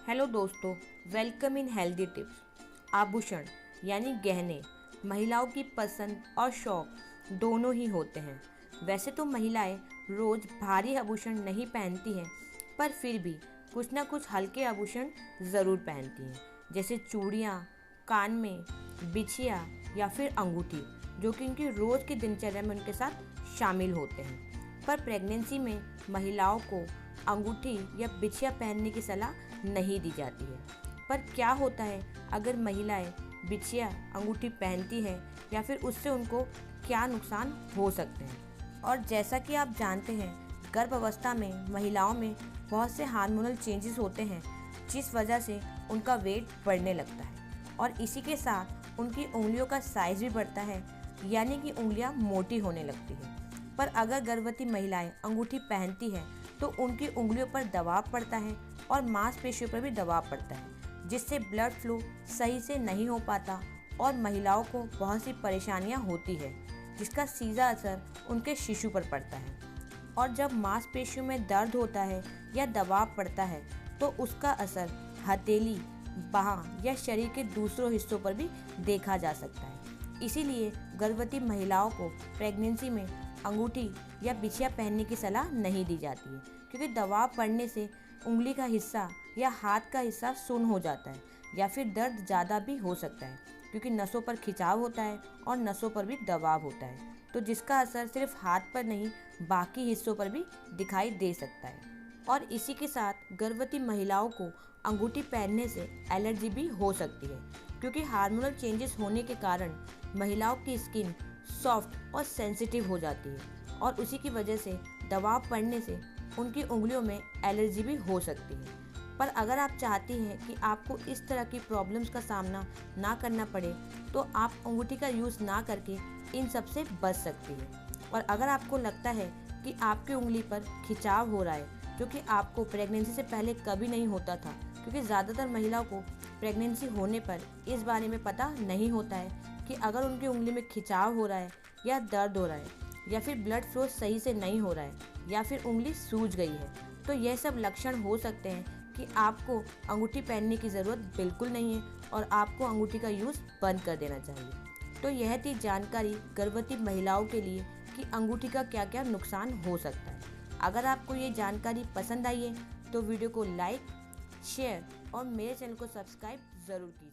Hello दोस्तों, welcome in healthy tips. आभूषण यानी गहने महिलाओं की पसंद और शौक दोनों ही होते हैं। वैसे तो महिलाएं रोज भारी आभूषण नहीं पहनती हैं, पर फिर भी कुछ ना कुछ हल्के आभूषण ज़रूर पहनती हैं, जैसे चूड़ियाँ, कान में बिछिया या फिर अंगूठी, जो कि उनकी रोज़ की दिनचर्या में उनके साथ शामिल होते हैं। पर प्रेगनेंसी में महिलाओं को अंगूठी या बिछिया पहनने की सलाह नहीं दी जाती है। पर क्या होता है अगर महिलाएं बिछिया अंगूठी पहनती हैं, या फिर उससे उनको क्या नुकसान हो सकते हैं। और जैसा कि आप जानते हैं, गर्भावस्था में महिलाओं में बहुत से हार्मोनल चेंजेस होते हैं, जिस वजह से उनका वेट बढ़ने लगता है और इसी के साथ उनकी उंगलियों का साइज भी बढ़ता है, यानी कि उंगलियां मोटी होने लगती हैं। पर अगर गर्भवती महिलाएं अंगूठी पहनती हैं तो उनकी उंगलियों पर दबाव पड़ता है और मांसपेशियों पर भी दबाव पड़ता है, जिससे ब्लड फ्लो सही से नहीं हो पाता और महिलाओं को बहुत सी परेशानियां होती है, जिसका सीधा असर उनके शिशु पर पड़ता है। और जब मांसपेशियों में दर्द होता है या दबाव पड़ता है तो उसका असर हथेली, बाह या शरीर के दूसरों हिस्सों पर भी देखा जा सकता है। इसीलिए गर्भवती महिलाओं को प्रेगनेंसी में अंगूठी या बिछिया पहनने की सलाह नहीं दी जाती है, क्योंकि दबाव पड़ने से उंगली का हिस्सा या हाथ का हिस्सा सुन्न हो जाता है, या फिर दर्द ज़्यादा भी हो सकता है, क्योंकि नसों पर खिंचाव होता है और नसों पर भी दबाव होता है, तो जिसका असर सिर्फ हाथ पर नहीं बाकी हिस्सों पर भी दिखाई दे सकता है। और इसी के साथ गर्भवती महिलाओं को अंगूठी पहनने से एलर्जी भी हो सकती है, क्योंकि हार्मोनल चेंजेस होने के कारण महिलाओं की स्किन सॉफ्ट और सेंसिटिव हो जाती है और उसी की वजह से दबाव पड़ने से उनकी उंगलियों में एलर्जी भी हो सकती है। पर अगर आप चाहती हैं कि आपको इस तरह की प्रॉब्लम्स का सामना ना करना पड़े, तो आप अंगूठी का यूज़ ना करके इन सब से बच सकती हैं। और अगर आपको लगता है कि आपकी उंगली पर खिंचाव हो रहा है, जो कि आपको प्रेगनेंसी से पहले कभी नहीं होता था, क्योंकि ज़्यादातर महिलाओं को प्रेगनेंसी होने पर इस बारे में पता नहीं होता है कि अगर उनकी उंगली में खिंचाव हो रहा है या दर्द हो रहा है या फिर ब्लड फ्लो सही से नहीं हो रहा है या फिर उंगली सूज गई है, तो यह सब लक्षण हो सकते हैं कि आपको अंगूठी पहनने की ज़रूरत बिल्कुल नहीं है और आपको अंगूठी का यूज़ बंद कर देना चाहिए। तो यह थी जानकारी गर्भवती महिलाओं के लिए कि अंगूठी का क्या क्या नुकसान हो सकता है। अगर आपको ये जानकारी पसंद आई है तो वीडियो को लाइक, शेयर और मेरे चैनल को सब्सक्राइब ज़रूर कीजिए।